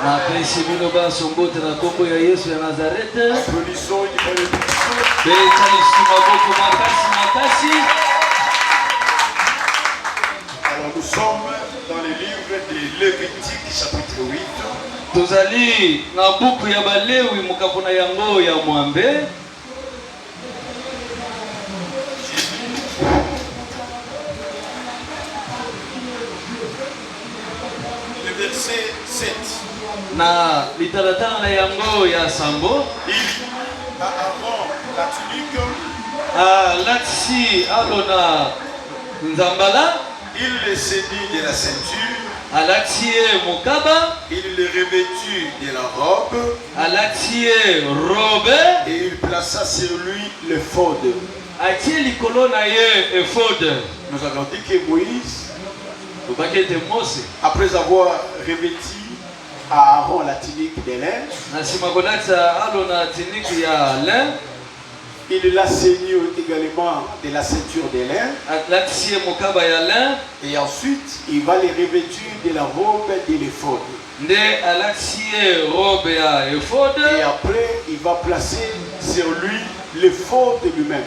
Apelissons le bas son bout de la combo ya Yesu ya Nazareth. Applaudissons une bénédiction. Alors nous sommes dans le livre de Lévitique chapitre 8. Tozali na buku ya Balewi mukapona yango ya Mwambe. Le verset 7. Na litalatana na yango ya Sambo. Il a Aaron la tunique. Latsi alona nzambala. Il le ceignit de la ceinture. Alatie mukaba. Il le revêtut de la robe. Alatie robe. Et il plaça sur lui le faud. Atie likolo na ye efod. Nous avons dit que Moïse, Tobakete Mose, après avoir revêtu à Aaron la tunique de lin, il l'a ceigné également de la ceinture de lin. Et ensuite, il va les revêtir de la robe de l'éphod. Et après, il va placer sur lui l'éphod lui-même.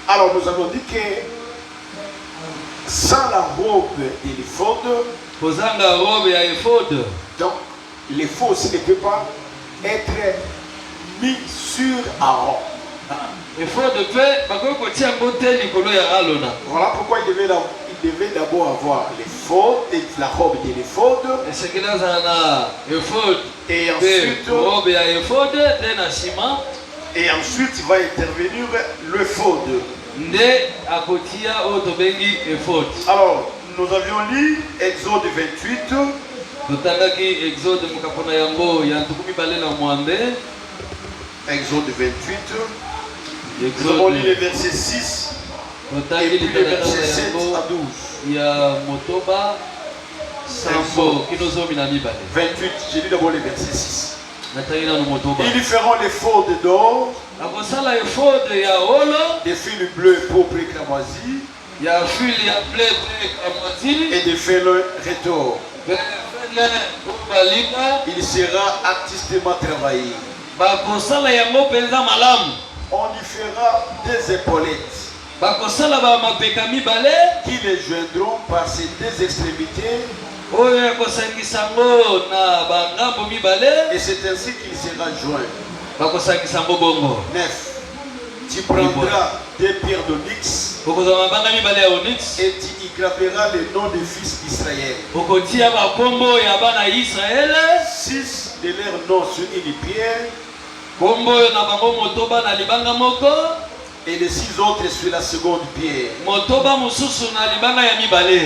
Alors nous avons dit que sans la robe de l'éphod, donc l'éphod aussi ne peut pas être mis sur Aaron. Voilà pourquoi il devait d'abord avoir l'éphod et la robe de l'éphod. Et ensuite il va intervenir le faud. Alors nous avions lu Exode 28. Exode 28. Nous avons lu les versets 6 et puis les versets 7 à 12. 28, j'ai lu d'abord les versets 6. Ils feront les faux d'or, des fils bleus, pourpres et cramoisis, et des fils rétors. Il sera artistement travaillé. On y fera des épaulettes qui les joindront par ces deux extrémités. Et c'est ainsi qu'il sera joint. 9. Tu prendras des pierres d'onyx et tu y graveras les noms des fils d'Israël. 6 de leurs noms sur une pierre et les 6 autres sur la seconde pierre,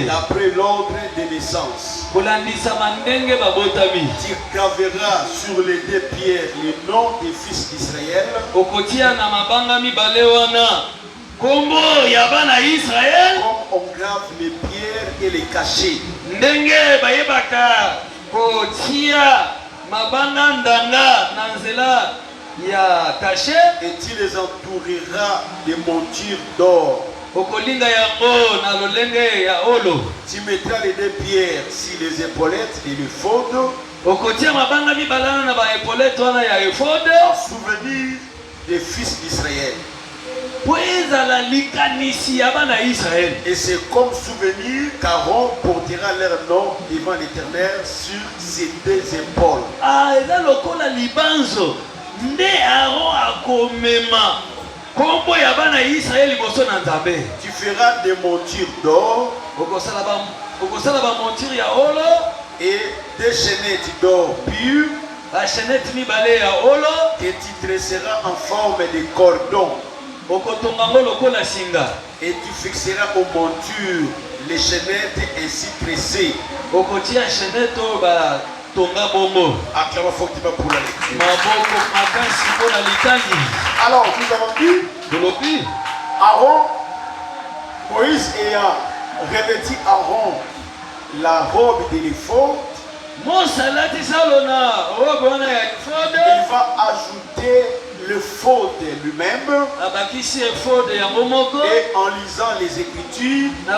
d'après l'ordre de naissance. Tu graveras sur les deux pierres les noms des fils d'Israël, comme on grave les pierres et les cachets. Et tu les entoureras de montures d'or. Tu mettras les deux pierres sur les épaulettes et le faud, en souvenir des fils d'Israël. Et c'est comme souvenir qu'Aaron portera leur nom devant l'Éternel sur ses deux épaules. Tu feras des montures d'or et des chaînettes d'or pur que tu tresseras en forme de cordon. Et tu fixeras aux montures les chaînettes ainsi tressées. Acclamons fortement pour la lecture. Alors, nous avons dit Aaron, Moïse ayant revêtu Aaron la robe de l'éphod, il va ajouter le faute lui-même. Et en lisant les Écritures, on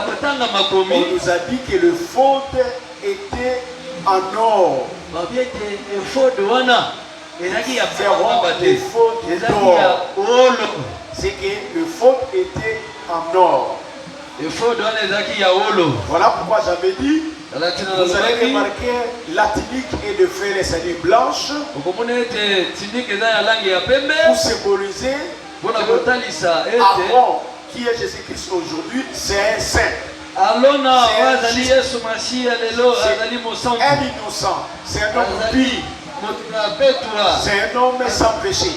nous a dit que le faute était en or. C'est que le faute était en or. Voilà pourquoi j'avais dit, vous allez remarquer la tunique est de fer et saline blanche pour symboliser Aaron, qui est Jésus-Christ aujourd'hui, c'est un saint. C'est un innocent, c'est un homme pur, c'est un homme sans péché.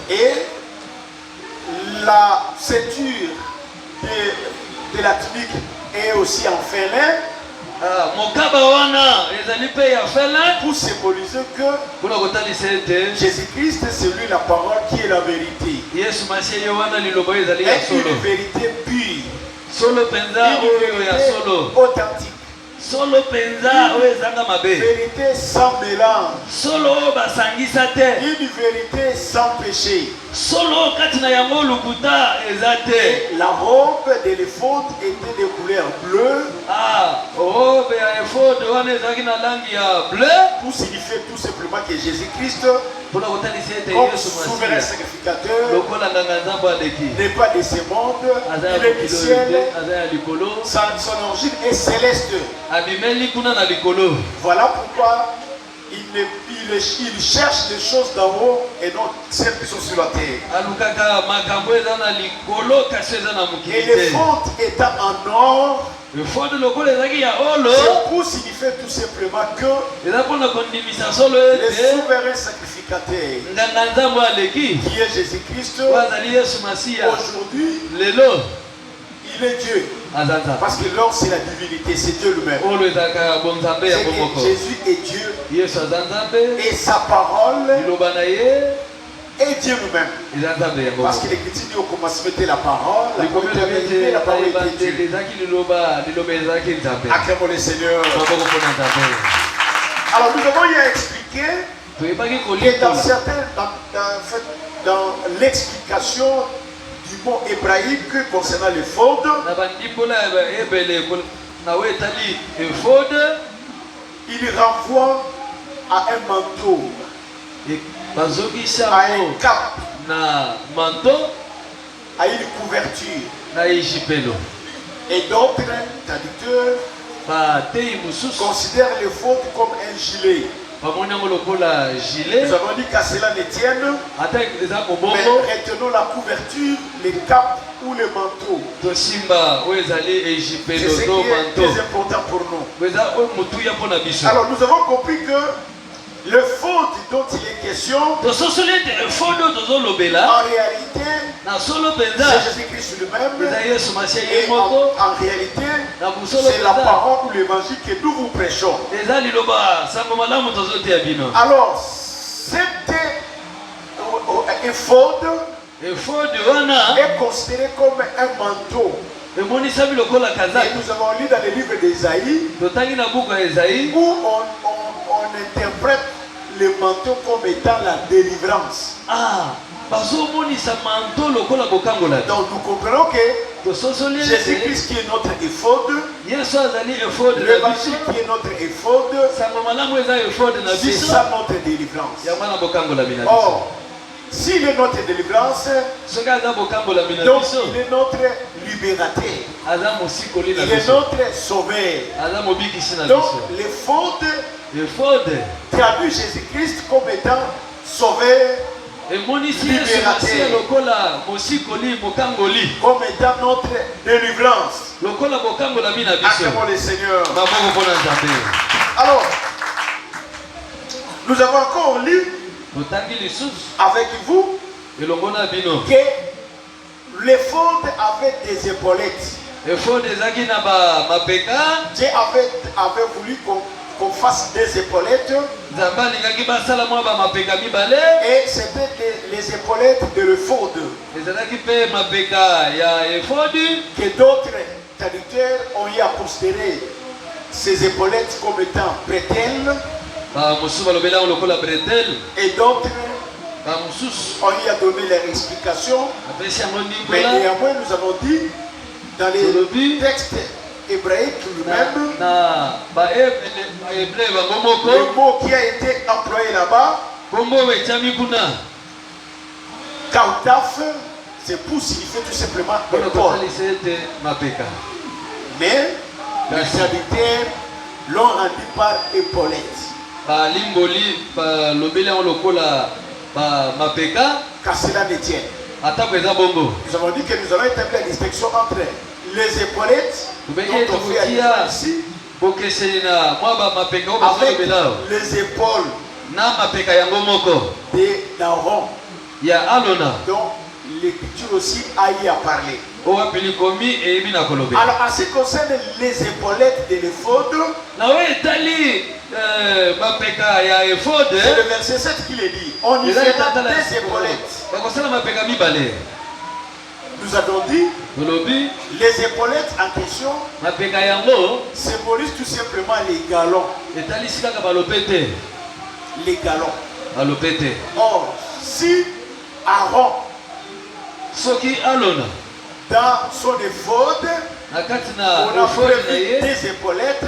Et la ceinture de la tunique est aussi en félin pour symboliser que Jésus-Christ c'est lui la parole qui est la vérité. Et une vérité pure, une vérité authentique. Vérité sans mélange. Une vérité sans péché. Et la robe de l'éphod était de couleur bleue. Pour signifier tout simplement que Jésus-Christ, comme souverain sacrificateur, n'est pas de ce monde, il est du ciel. Son origine est céleste. Voilà pourquoi il cherche les choses d'en haut et non celles qui sont sur la terre. Et les fautes étant en or, c'est pour signifier tout simplement que le souverain sacrificateur qui est Jésus-Christ aujourd'hui, il est Dieu. Parce que l'or c'est la divinité, c'est Dieu lui-même. Jésus est Dieu et sa parole est Dieu lui-même. Parce que l'Écriture dit au commencement était la parole, la parole était Dieu. Acclamons le Seigneur. Alors nous avons eu à expliquer que dans l'explication du mot hébraïque concernant les fautes, il renvoie à un manteau, à un cap, à une couverture. Et d'autres traducteurs considèrent les fautes comme un gilet. Nous avons dit qu'à cela ne tienne, mais retenons la couverture, les capes ou le manteau. C'est ce qui est très important pour nous. Alors nous avons compris que le faute dont il est question, en réalité, c'est Jésus-Christ lui-même. Et en réalité, c'est la parole ou l'évangile que nous vous prêchons. Alors, c'était éphod est considéré comme un manteau. Et nous avons lu dans le livre d'Ésaïe où on interprète le manteau comme étant la délivrance. Donc nous comprenons que Jésus-Christ qui est notre éphod, l'évangile qui est notre éphod, c'est ça notre délivrance. Or, s'il est notre délivrance, donc il est notre libérateur, il est notre sauveur. Donc l'éphod traduit Jésus-Christ comme étant sauveur, libérateur, comme étant notre délivrance. Acclamons le Seigneur. Alors, nous avons encore lu avec vous que l'éphod avait des épaulettes. Dieu avait voulu qu'on fasse des épaulettes. Et c'était les épaulettes de l'éphod. Que d'autres traducteurs ont eu à considérer ces épaulettes comme étant bretelles. Et d'autres On lui a donné leur explication. Mais néanmoins, nous avons dit dans les textes hébraïques lui-même, le mot qui a été employé là-bas, Kautaf, c'est pour signifier tout simplement épaule. Mais les traducteurs l'ont rendu par épaulette. Car cela ne tient. Nous avons dit que nous avons établi la distinction entre les épaulettes, dont on fait allusion ici, avec les épaules d'Aaron, dont l'Écriture aussi a y à parler. Alors, en ce qui concerne les épaulettes de l'éphod, c'est le verset 7 qui le dit. On y fera des épaulettes. Nous avons dit, les épaulettes en question symbolisent tout simplement les galons. Les galons. Or, si Aaron, dans son éphod, on a prévu des épaulettes,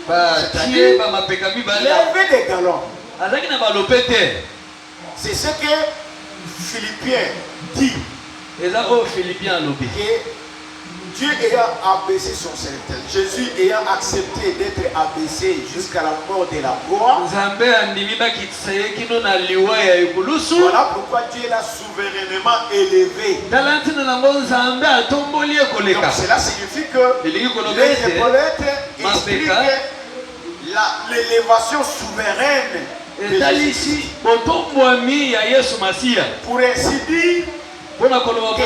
c'est-à-dire il avait des galons. C'est ce que Philippiens dit. Que Dieu ayant abaissé son serviteur, Jésus ayant accepté d'être abaissé jusqu'à la mort de la croix, voilà pourquoi Dieu l'a souverainement élevé. Donc cela signifie que les épaulettes expliquent l'élévation souveraine de Jésus. Pour ainsi dire, que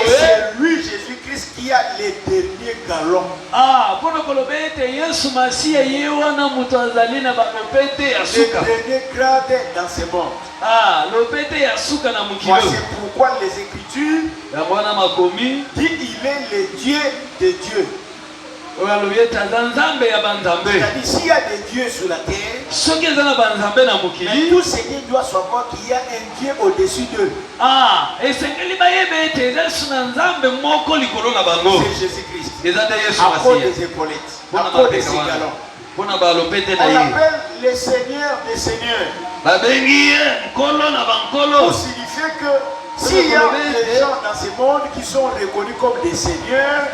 c'est lui, Jésus-Christ, qui a les derniers galons. Les derniers grades dans ce monde. Voici pourquoi les Écritures disent qu'il est le Dieu des dieux. C'est-à-dire s'il y a des dieux sur la terre, mais tout Seigneur doit savoir qu'il y a un Dieu au-dessus d'eux. C'est Jésus-Christ. À cause des épaulettes, à cause des galons. On appelle les seigneurs des seigneurs. Pour signifier que s'il y a des gens dans ce monde qui sont reconnus comme des seigneurs,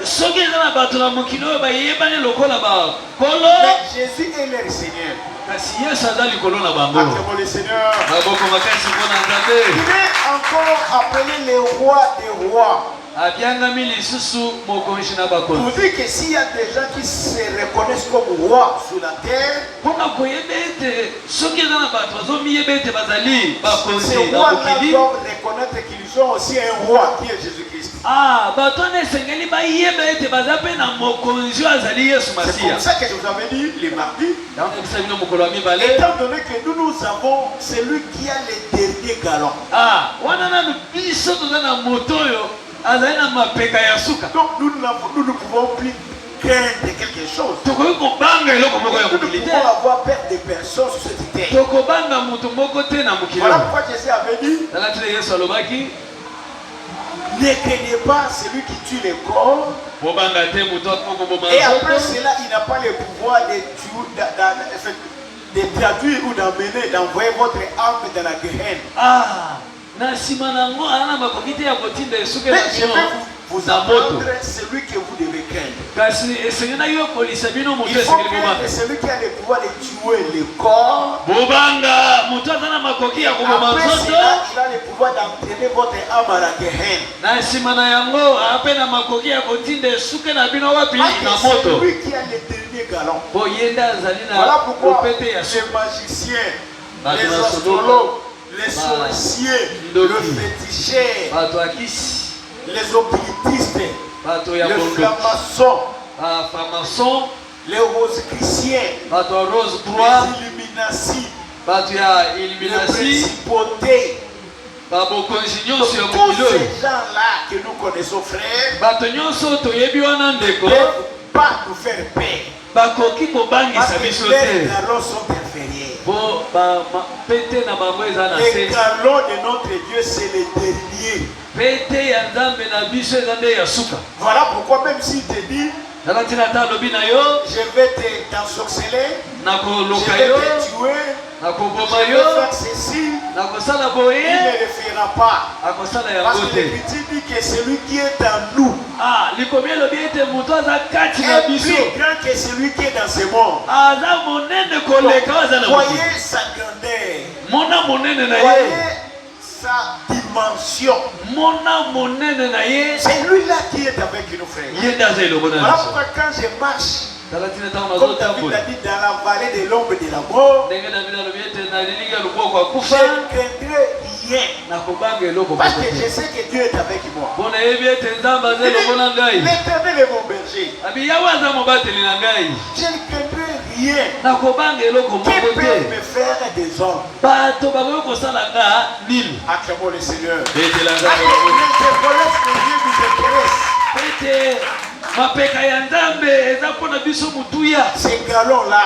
mais Jésus est leur Seigneur. Acclamons le Seigneur. Il est encore appelé le roi des rois. Pour dire que s'il y a des gens qui se reconnaissent comme rois sur la terre, ces rois-là doivent reconnaître qu'ils ont aussi un roi qui est Jésus-Christ. C'est comme ça que je vous avais dit les mardis. Étant donné que nous avons celui qui a les derniers galons. Donc nous ne pouvons plus craindre quelque chose. Nous ne pouvons avoir peur des personnes sur cette terre. Voilà pourquoi Jésus avait dit, ne craignez pas celui qui tue les corps. Et après cela, il n'a pas le pouvoir de traduire ou d'envoyer votre âme dans la Gehenna. Mais je vais vous apprendre celui que vous devez craindre. Il faut craindre celui qui a le pouvoir de tuer le corps. Après cela, il a le pouvoir d'entraîner votre âme à la Gehenna. C'est lui qui a les derniers galons. Voilà pourquoi les magiciens, les astrologues, les sorciers, le féticheur, les occultistes, les francs-maçons, les rosicruciens, les Illuminati, tous ces gens-là que nous connaissons, frères, ne peuvent pas nous faire peur. Parce que leurs galons sont inférieurs. Les galons de notre Dieu, c'est les derniers. Voilà pourquoi même s'il te dit, je vais t'ensorceler, je vais te tuer, je vais faire ceci, il ne le fera pas. Parce que l'Écriture dit que celui qui est en nous est plus grand que celui qui est dans ce monde. Voyez sa grandeur, voyez sa dimension. C'est lui-là qui est avec nous, frères. Voilà pourquoi quand je marche, comme David l'a dit, dans la vallée de l'ombre de la mort, je ne craindrai rien. Parce que je sais que Dieu est avec moi. L'Éternel est mon berger. Je ne craindrai rien. Qui peut me faire des hommes? Acclamons le Seigneur. Les ces galons-là,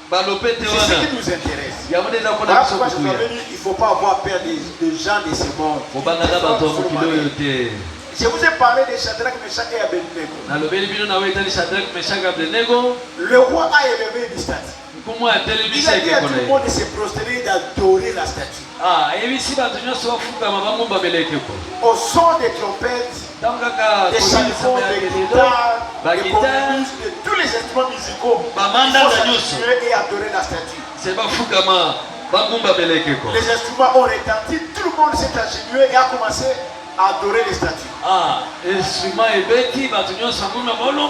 c'est ce qui nous intéresse. Voilà pourquoi je vous avais dit, il ne faut pas avoir peur des gens de ce monde. Je vous ai parlé de Shadrach, Meshach et Abednego. Le roi a élevé une statue. Il a dit à tout le monde de se prosterner et d'adorer la statue. Au son des trompettes, des chansons, des guitares, des cornemuses, de tous les instruments musicaux, il faut s'activer et adorer la statue. Les instruments ont retenti, tout le monde s'est agenouillé et a commencé à adorer les statues.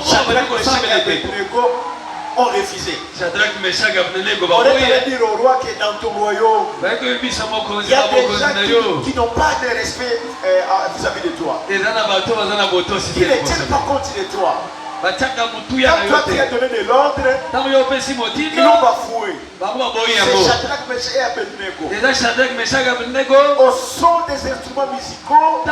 Shadrach, Meshach et Abednego ont refusé. On aurait dire au roi que dans ton royaume, il y a des gens qui n'ont pas de respect vis-à-vis de toi. Ils ne tiennent pas compte de toi. Quand toi tu as donné de l'ordre, ils l'ont bafoué. C'est Shadrach, Meshach et Abednego. Au son des instruments musicaux,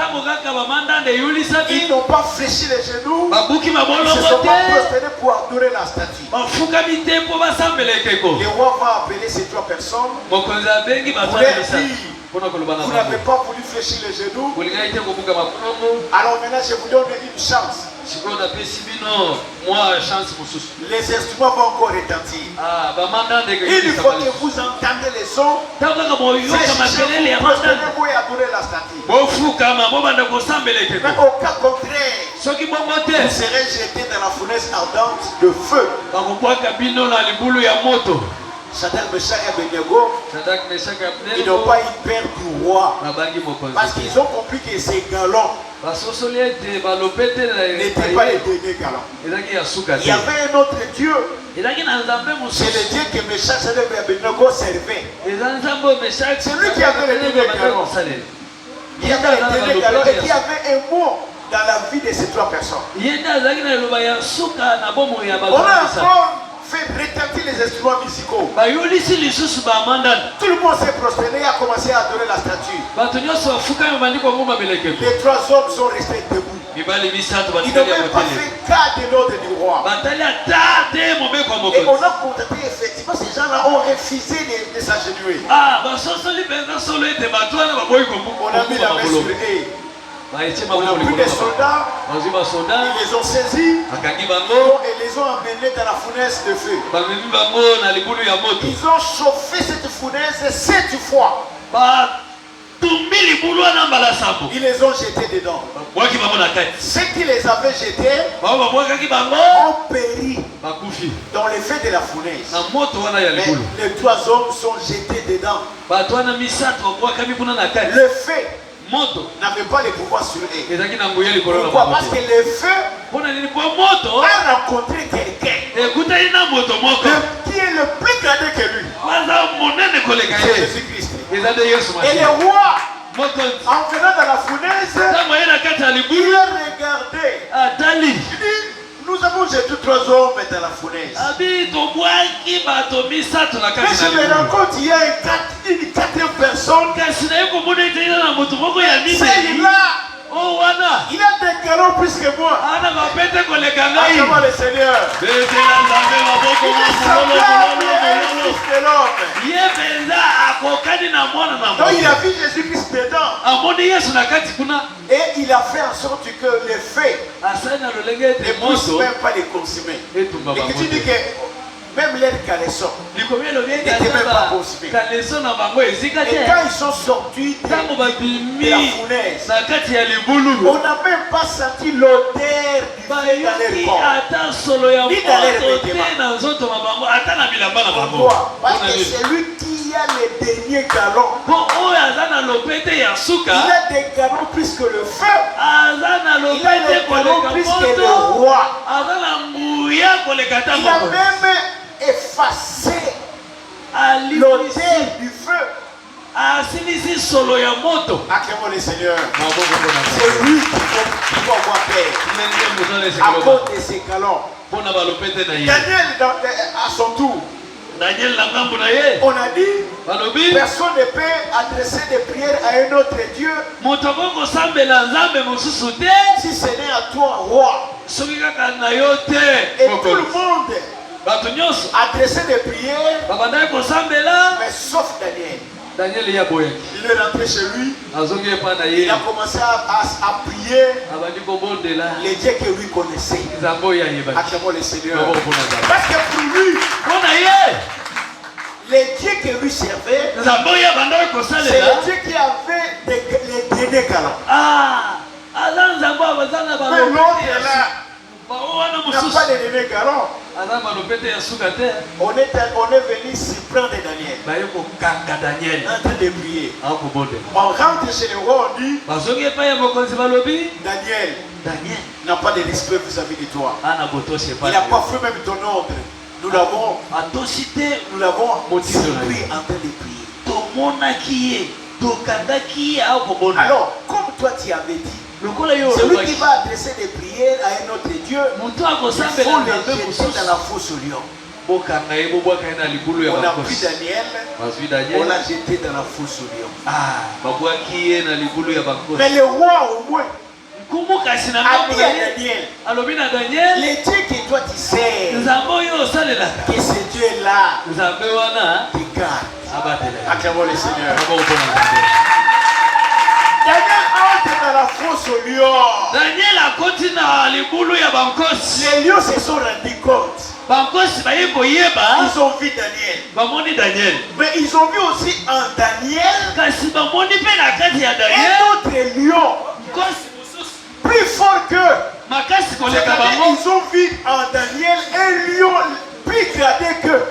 ils n'ont pas fléchi les genoux. Ils ne se sont pas prosternés pour adorer la statue. Le roi va appeler ces trois personnes pour leur dire, vous n'avez pas voulu fléchir les genoux. Alors maintenant je vous donne une chance. Les instruments vont encore retentir. Il faut que vous entendez les sons. Fléchissez-vous, prosternez-vous et adorez la statue. Mais au cas contraire, vous serez jeté dans la fournaise ardente de feu. Shadrach, Meshach et Abednego, ils n'ont pas eu peur du roi. Parce qu'ils ont compris que ces galons n'étaient pas les derniers galons. Il y avait un autre Dieu. C'est le Dieu que Meshach et Abednego servaient. C'est lui qui avait les derniers galons. Il y avait les derniers galons et qui avait un mot dans la vie de ces trois personnes. On a encore fait retentir les instruments musicaux. Tout le monde s'est prosterné et a commencé à adorer la statue. Les trois hommes sont restés debout. Ils n'ont même pas fait cas de l'ordre du roi. Et on a constaté effectivement ces gens-là ont refusé de s'agenouiller. On a mis la main sur eux. On a pris des soldats, ils les ont saisis et les ont emmenés dans la fournaise de feu. Ils ont chauffé cette fournaise 7 fois. Ils les ont jetés dedans. Ceux qui les avaient jetés ont péri dans le feu de la fournaise. Mais les trois hommes sont jetés dedans. Le feu n'avait pas le pouvoir sur eux. Pourquoi? Parce que le feu a rencontré quelqu'un qui est le plus grand que lui. C'est Jésus-Christ. Et le roi, en venant dans la fournaise, il a regardé. Il dit, nous avons jeté 3 hommes dans la fournaise. Mais je me rends compte qu'il y a une 4e personne. Celle-là, Oh wana. Il a des galons plus que moi. Ana bapete koleka ngai. Comment le Seigneur? Bete la nzambe maboko Il est plus que l'homme. Ye benza akokani na mwana na Donc il a vu Jésus-Christ dedans. Amoni Yesu na kati kuna. Et il a fait en sorte que les faits Asana lolenge ne te puissent moso. même pas les consumer. Et tout baba. Et que tu dis que même l'air caleçon. Likomie lo bien n'était même pas consumé. Kaleso na bango ezika te. Et quand ils sont sortis de Tango la babimi fournaise, na kati ya libulu. on n'a même pas senti l'odeur du feu dans leur corps. Ata solo ya Ni dans leur moto te vêtements. na nzoto mabango ata na bilamba na bango. Pourquoi? Parce que c'est lui qui a les derniers galons. Po oyo aza na lopete ya suka. Il a des galons plus que le feu. Aza na Il a lopete des galons koleka plus que le moto. roi. Aza na nguya koleka ta Il a moko. même effacé Alimisi. l'odeur du feu. Asilisi solo ya moto. Acclamons le Seigneur. Maboko mpona C'est lui qui faut avoir paix à cause de ses galons. mpona balopete na ye. Daniel, à son tour, Daniel na ngambo na ye on a dit balobi personne ne peut adresser des prières à un autre Dieu moto akokosambela nzambe mosusu te si ce n'est à toi, roi. soki kaka na yo te. Et tout le monde bato nyonso adressait des prières, babandaki kosambela. mais sauf Daniel. Daniel ye aboyaki Il est rentré chez lui, azongi epa na ye il a commencé à prier abandi kobondela les dieux que lui connaissait. nzambe oyo ayebaki. Acclamons le Seigneur. Maboko mpona nzambe Parce que pour lui, mpona ye les dieux que lui servait, nzambe oyo abandaki c'est kosalela. les dieux qui avaient les derniers galons. Aza nzambe abaza na Mais l'autre balopete là, wana n'a pas mosusu de derniers galons. aza balopete ya suka te. On est venu s'y prendre Daniel baye kokanga Daniel en train de prier. akobondela. On rentre chez le roi, on dit bazongi epai ya mokonzi balobi Daniel Daniel n'a pas de respect vis-à-vis de toi. ana botosi Il epai n'a pas fait même ton ordre. Nous l'avons atosi te surpris en train de prier. tomonaki ye tokangaki ye akobondela. Alors, comme toi tu avais dit, lokola yo celui qui olobaki va adresser des prières à un autre Dieu, moto il akosambela faut nzambe les jeter mosusu dans la fosse au lion. bokanga ye bobwaka ye na libulu ya On a pris bakosi. Daniel, bazwi on Daniel l'a jeté dans la fosse au lion. babwaki ye na libulu ya bakosi. Mais le roi au moins nkumu kasi na a ngambo dit na à ye Daniel, alobi na Daniel les dieux que toi tu sais, nzambe oyo osalelaka que ce Dieu-là nzambe wana te garde. abatela. Acclamons le Seigneur. Maboko mpona nzambe. Daniel entre dans la fosse au lion. Daniel akoti na libulu ya bankosi. Les lions se sont rendus compte. Bankosi baye koyeba Ils ont vu Daniel. bamoni Daniel. Mais ils ont vu aussi en Daniel Kasi bamoni mpe na kati ya un Daniel autre lion nkosi mosusu plus fort qu'eux. makasi koleka C'est-à-dire, bango. ils ont vu en Daniel un lion plus gradé qu'eux.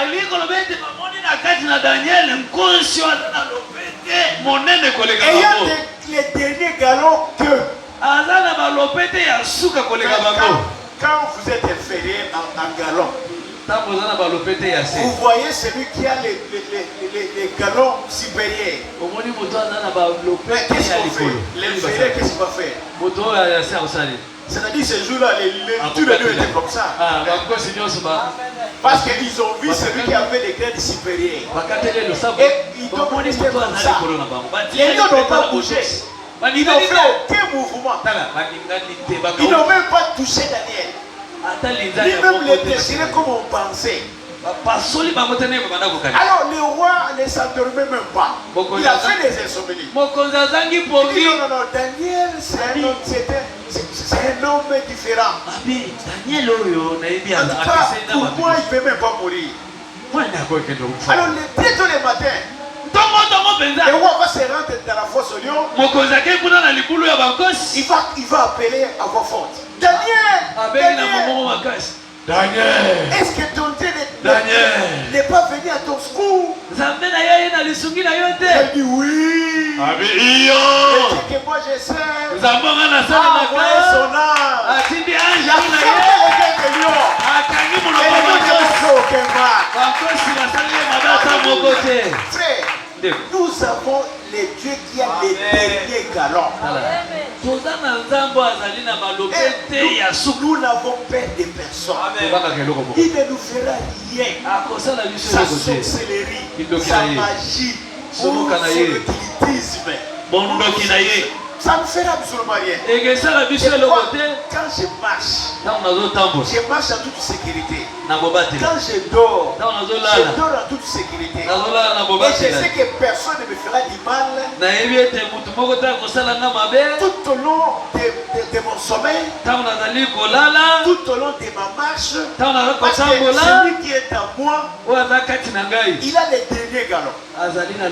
Elingi koloba ete bamoni na kati na Daniel nkosi oyo aza na lopete monene koleka Ayant bango. les derniers galons qu'eux. Aza na balopete ya suka koleka bango. Quand vous êtes inférieur en galons, Ntango oza na balopete ya se vous voyez celui qui a les galons supérieurs. omoni moto aza na Mais balopete qu'est-ce ya qu'on fait? likolo. L'inférieur, qu'est-ce qu'il va faire? moto oyo ya se akosali. C'est-à-dire ce jour-là, tous les deux étaient comme ça. Bankosi nyonso Parce qu'ils ont vu celui qui avait des grades supérieures. bakateli losambo Et ils doivent bamoni rester moto comme aza ça. likolo na bango. Les lions n'ont pas bougé. Ils n'ont fait aucun mouvement. tala balingani te Ils n'ont même pas touché Daniel. ata linza Ni ya même moko les te déchirés comme on pensait. bapasoli bango te ndenge babanda kokani. Alors le roi ne s'endormait même pas. Il a fait des insomnies. mokonzi azangi Il dit pongi. non, non, non, Daniel, c'est un homme différent. abi Daniel oyo nayebi En tout cas, akesei na pour moi, bato il ne peut même pas mourir. mwana akokende kokufa. Alors, très tôt le matin, ntongo le mpenza roi va se rendre dans la fosse au lion. mokonzi akei kuna na libulu ya bankosi Il va appeler à voix forte. Daniel! abengi na Daniel! momongo makasi. Daniel Est-ce que ton Dieu Daniel n'est pas venu à ton secours? nzambe na yo ye na lisungi na yo te. Elle dit oui. abi Le iyo Dieu que moi je sais. nzambe nga A envoyé nasalelaka son âme. atindi Il a ange frappé na ye les gueules des lions. akangi Et monoko les lions bankosi n'ont fait aucun mal. bankosi basali ye mabe ata moko te. Frère, ndeko nous avons le Dieu qui a les derniers galons. tala toza na nzambe azali na balopete ya suku. Nous n'avons peur de personne. tobangaka eloko moko Il ne nous fera rien. akosala biso Sa eloko te. sorcellerie, Kindoki sa na ye. magie, Somoka ou na son ye. occultisme. bondoki na ye ça ne fera absolument rien. Et ça la biche le côté. Quand je marche en toute sécurité. Quand je dors en toute sécurité. Et je sais que personne ne me fera du mal. Tout au long de mon sommeil. Tout au long de ma marche. Parce que celui qui est en moi, il a les derniers galons.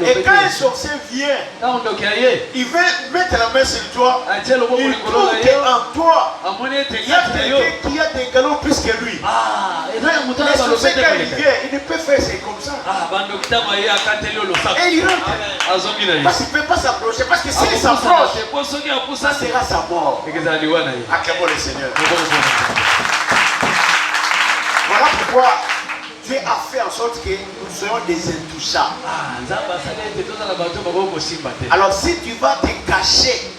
Et quand un sorcier vient, il veut mettre la main sur toi. Il trouve qu'en toi, il y a quelqu'un qui a des galons plus que lui. Mais le sorcier, quand il vient, il ne peut faire c'est comme ça. Et il rentre. Parce qu'il ne peut pas s'approcher. Parce que s'il s'approche, ça sera sa mort. Acclamons le Seigneur. Voilà pourquoi Dieu a fait en sorte que nous soyons des intouchables. Alors si tu vas te cacher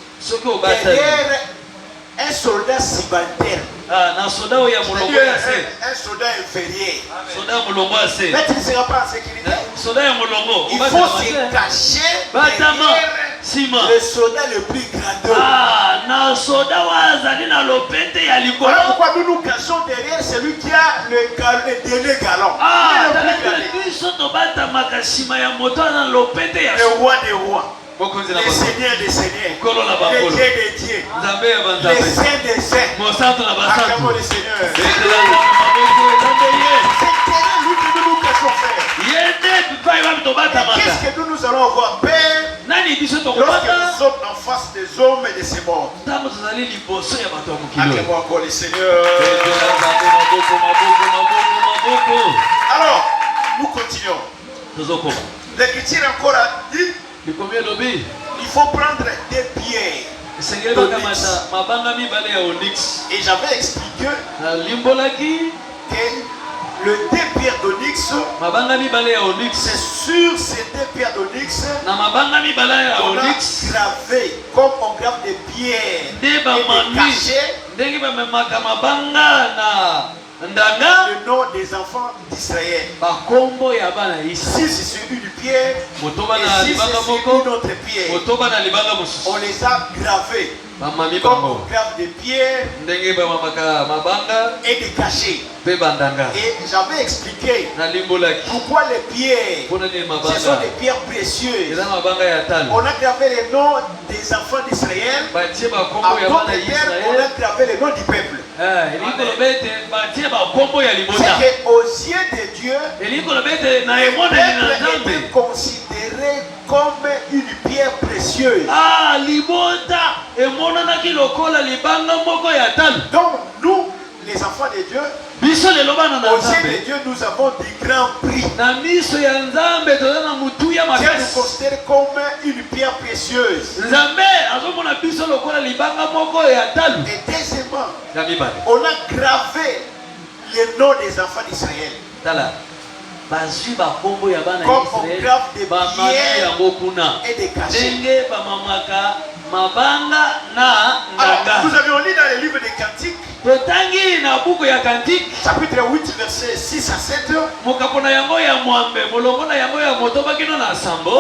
derrière un soldat subalterne, un soldat inférieur, mais tu ne seras pas en sécurité. Il faut se cacher derrière le soldat le plus gradeux. Voilà pourquoi nous nous cachons derrière celui qui a le dernier galon. Le roi des rois. Les seigneurs des seigneurs, les dieux des dieux, les saints des saints. Acclamons le Seigneur. C'est nous que nous nous cachons faire. Qu'est-ce que nous allons avoir peur lorsque nous sommes en face des hommes et de ces morts? Acclamons encore le Seigneur. Alors, nous continuons. L'Écriture encore a dit il faut prendre des pierres d'onyx. Et j'avais expliqué que le deux pierres d'onyx, c'est sur ces deux pierres d'onyx qu'on a gravé, comme on grave des pierres et des cachets, le nom des enfants d'Israël. Si c'est sur une pierre, et si c'est sur une autre pierre, on les a gravés. Comme on grave des pierres et des cachets. Et j'avais expliqué pourquoi les pierres, ce sont des pierres précieuses. On a gravé les noms des enfants d'Israël. En d'autres termes, on a gravé les noms du peuple. C'est qu'aux yeux de Dieu, le peuple était considéré comme une pierre précieuse. Donc nous, les enfants de Dieu, aux yeux de Dieu, nous avons du grand prix. Dieu nous considère comme une pierre précieuse. Et deuxièmement, on a gravé les noms des enfants d'Israël. Comme on grave des pierres et des cachets. Alors, nous avions lu dans le livre des Cantiques, chapitre 8, versets 6 à 7, où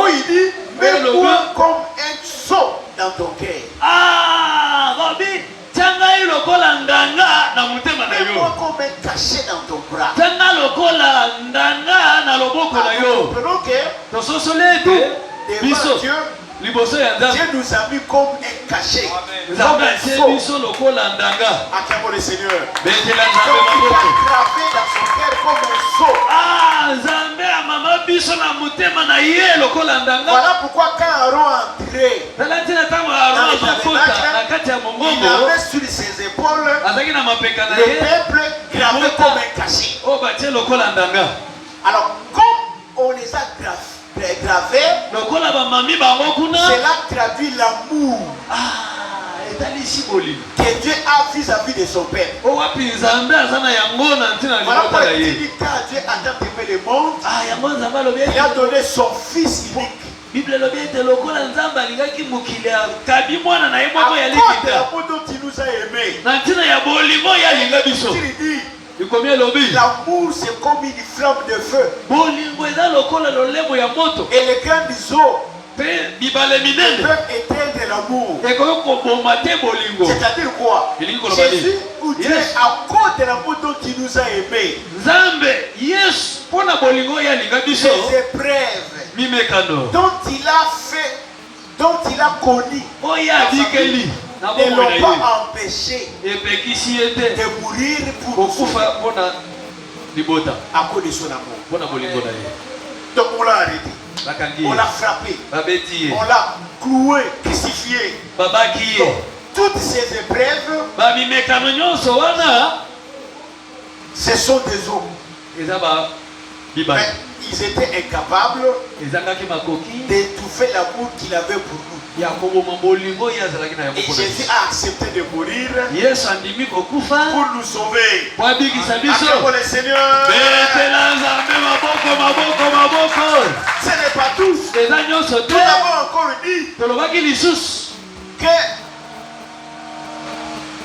il dit, mets-moi comme un sceau dans ton cœur. Mets-moi comme un cachet dans ton bras. Alors, comprenons que devant Dieu, Dieu nous a mis comme un cachet, comme un sceau. Acclamons le Seigneur. Donc il a gravé dans son cœur comme un sceau. Voilà pourquoi quand Aaron entrait dans le tabernacle, il avait sur ses épaules le peuple gravé comme un cachet. Alors comme on les a gravés, cela traduit l'amour que Dieu a vis-à-vis de son peuple. Voilà pourquoi il dit quand Dieu a tant aimé le monde, il a donné son Fils unique. À cause de l'amour dont il nous a aimés. L'amour c'est comme une flamme de feu. Et les grandes eaux peuvent éteindre l'amour. C'est-à-dire quoi? Jésus ou Dieu, à cause de l'amour dont il nous a aimés, les épreuves dont il a fait, dont il a connu, ne l'ont pas empêché de mourir pour nous sauver à cause de son amour. Donc on l'a arrêté, on l'a frappé, on l'a cloué, crucifié. Donc, toutes ces épreuves, ce sont des hommes. Mais ils étaient incapables d'étouffer l'amour qu'il avait pour nous. Et Jésus a accepté de mourir pour nous sauver. Acclamons le Seigneur. Ce n'est pas tous. Nous avons encore dit que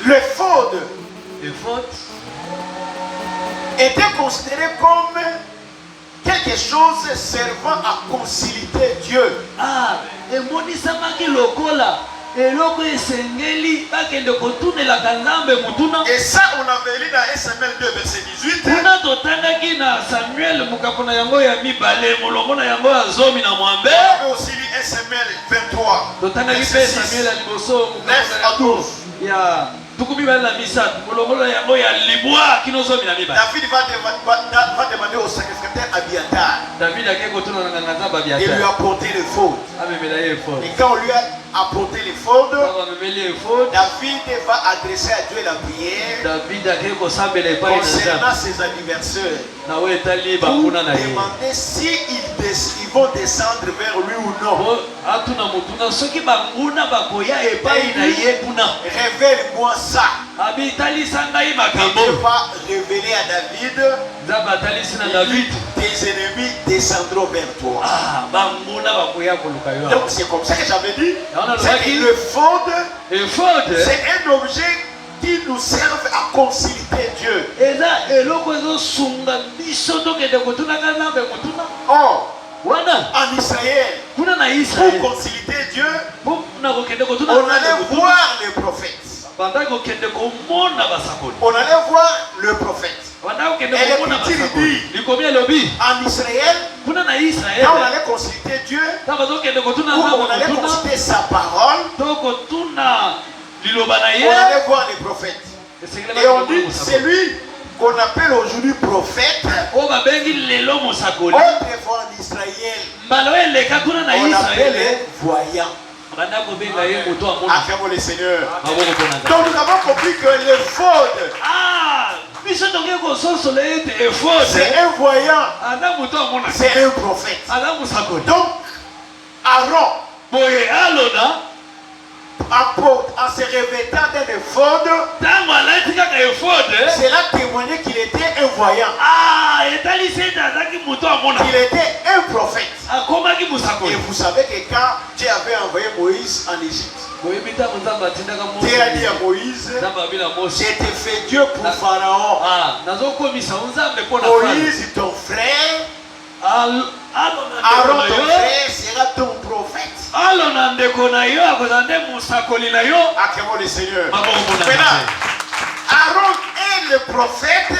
le faute était considéré comme quelque chose servant à concilier Dieu. Et ça, on avait lu dans Samuel 2, verset 18. On avait aussi lu Samuel 23, verset 6, 9 à 12. David va demander au sacrificateur Abiatar de lui apporter le faute. Et quand on lui a apporté le faute, David va adresser à Dieu la prière concernant ses adversaires pour demander s'ils vont descendre vers lui ou non. Révèle-moi ça. Et Dieu va révéler à David, tes ennemis descendront vers toi. Donc c'est comme ça que j'avais dit. C'est que le faute, c'est un objet qui nous sert à concilier Dieu. Or, en Israël, pour concilier Dieu, on allait voir les prophètes. On allait voir le prophète. Et l'Écriture dit en Israël, quand on allait consulter Dieu, on allait consulter sa parole, on allait voir les prophètes. Et on dit, c'est lui qu'on appelle aujourd'hui prophète. Autrefois en Israël, on appelait voyant. Acclamons le Seigneur. Donc nous avons compris que le faute, c'est un voyant, c'est un prophète. Donc Aaron, en se revêtant d'un éphod, cela témoignait qu'il était un voyant, qu'il était un prophète. Et vous savez que quand Dieu avait envoyé Moïse en Égypte, Dieu a dit à Moïse, j'ai été fait Dieu pour Pharaon. Moïse, ton frère, Aaron, ton frère, sera ton prophète. Acclamons le Seigneur. Maintenant, Aaron est le prophète.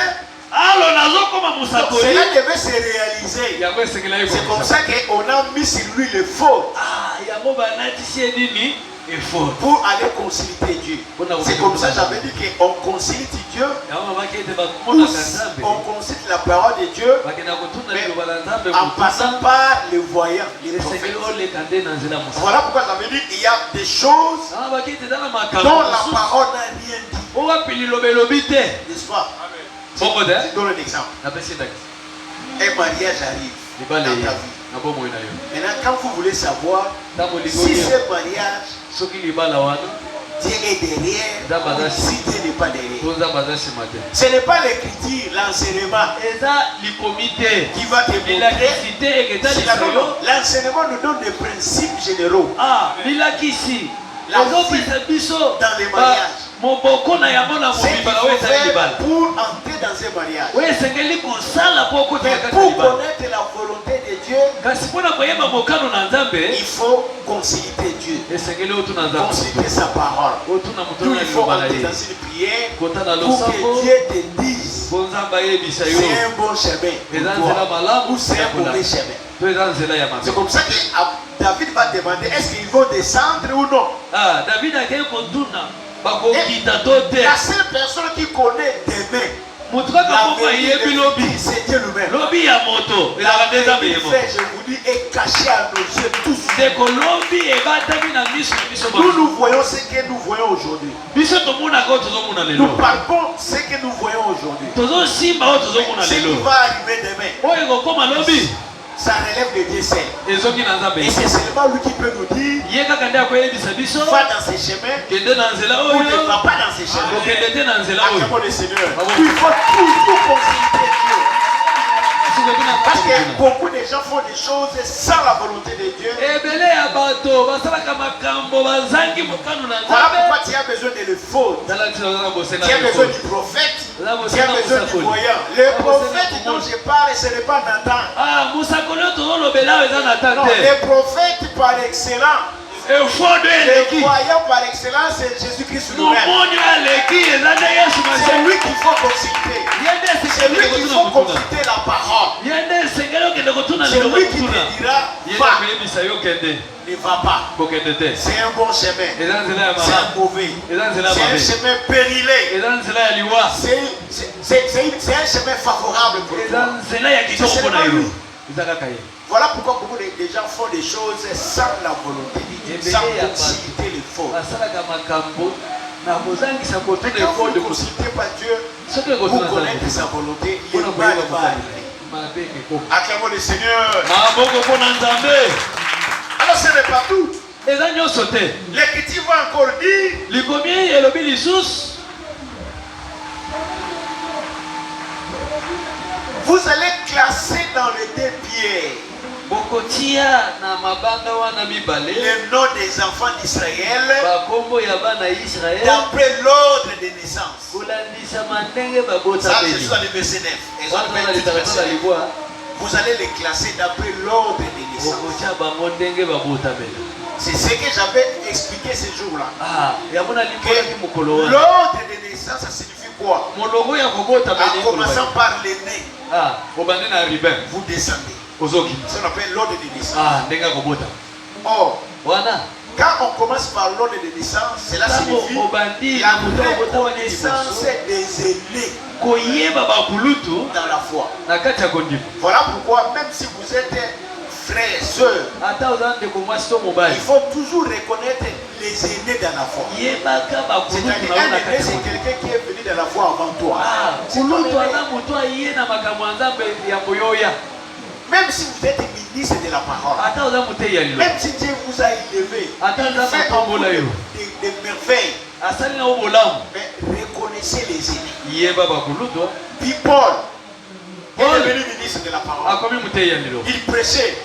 Cela devait se réaliser. C'est comme ça qu'on a mis sur lui le faux pour aller concilier Dieu. C'est comme ça que j'avais dit qu'on concilie Dieu, on concilie la parole de Dieu, mais en passant par le voyant, les prophètes. Voilà pourquoi j'avais dit qu'il y a des choses dont la parole n'a rien dit. N'est-ce pas? Je donne un exemple. Un mariage arrive dans ta vie. Maintenant, quand vous voulez savoir si ce mariage, Dieu est derrière, si Dieu n'est pas derrière, ce n'est pas l'écriture, l'enseignement qui va te montrer. L'enseignement nous donne des principes généraux. La vie dans les mariages. C'est qu'il faut faire pour entrer dans un mariage. Mais pour connaître la volonté de Dieu, il faut consulter Dieu, consulter sa parole. Tout il faut entrer dans une prière pour que Dieu te dise c'est un bon chemin pour toi, ou c'est un mauvais chemin. C'est comme ça que David va demander est-ce qu'ils vont descendre ou non. Et la seule personne qui connaît demain, c'est Dieu lui-même. La vérité, je vous dis, est cachée à nos yeux tous. Nous voyons ce que nous voyons aujourd'hui. Nous parlons ce que nous voyons aujourd'hui. Ce qui va arriver demain, ça relève de Dieu seul. Et c'est seulement lui qui peut nous dire va dans ces chemins ou ne va pas dans ces chemins. Acclamons le Seigneur. Il faut toujours consulter Dieu. Parce que beaucoup de gens font des choses sans la volonté de Dieu. Voilà pourquoi tu as besoin de le faute. Tu as besoin du prophète. Tu as besoin du voyant. Le prophète dont je parle, ce n'est pas Nathan. Non, le prophète par excellence. Le voyant par excellence, c'est Jésus-Christ lui-même. C'est lui qu'il faut consulter. C'est lui qu'il faut consulter la parole. C'est lui qui te dira va. Ne va pas. C'est un bon chemin. C'est un mauvais. C'est un chemin périlé. C'est un chemin favorable pour toi. Voilà pourquoi beaucoup de gens font des choses sans la volonté de Dieu, sans consulter les fautes. Mais quand vous ne consultez pas Dieu, vous connaissez sa volonté, le mal va arriver. Acclamons le Seigneur. Alors ce n'est pas tout. L'Écriture va encore dire vous allez classer dans les deux pierres le nom des enfants d'Israël d'après l'ordre de naissance. Ça, je suis dans le verset 9. Vous allez les classer d'après l'ordre de naissance. C'est ce que j'avais expliqué ce jour-là. L'ordre de naissance, ça signifie quoi? En commençant par l'aîné, vous descendez. Ça on appelle l'ordre de naissance. Or, quand on commence par l'ordre de naissance, cela signifie la reconnaissance des aînés dans la foi. Voilà pourquoi même si vous êtes frères, sœurs, il faut toujours reconnaître les aînés dans la foi. C'est-à-dire un aîné, c'est quelqu'un qui est venu dans la foi avant toi. Même si vous êtes ministre de la parole, même si Dieu vous a élevé, il fait en vous des merveilles, mais reconnaissez les aînés. Puis Paul est devenu ministre de la parole. Il prêchait.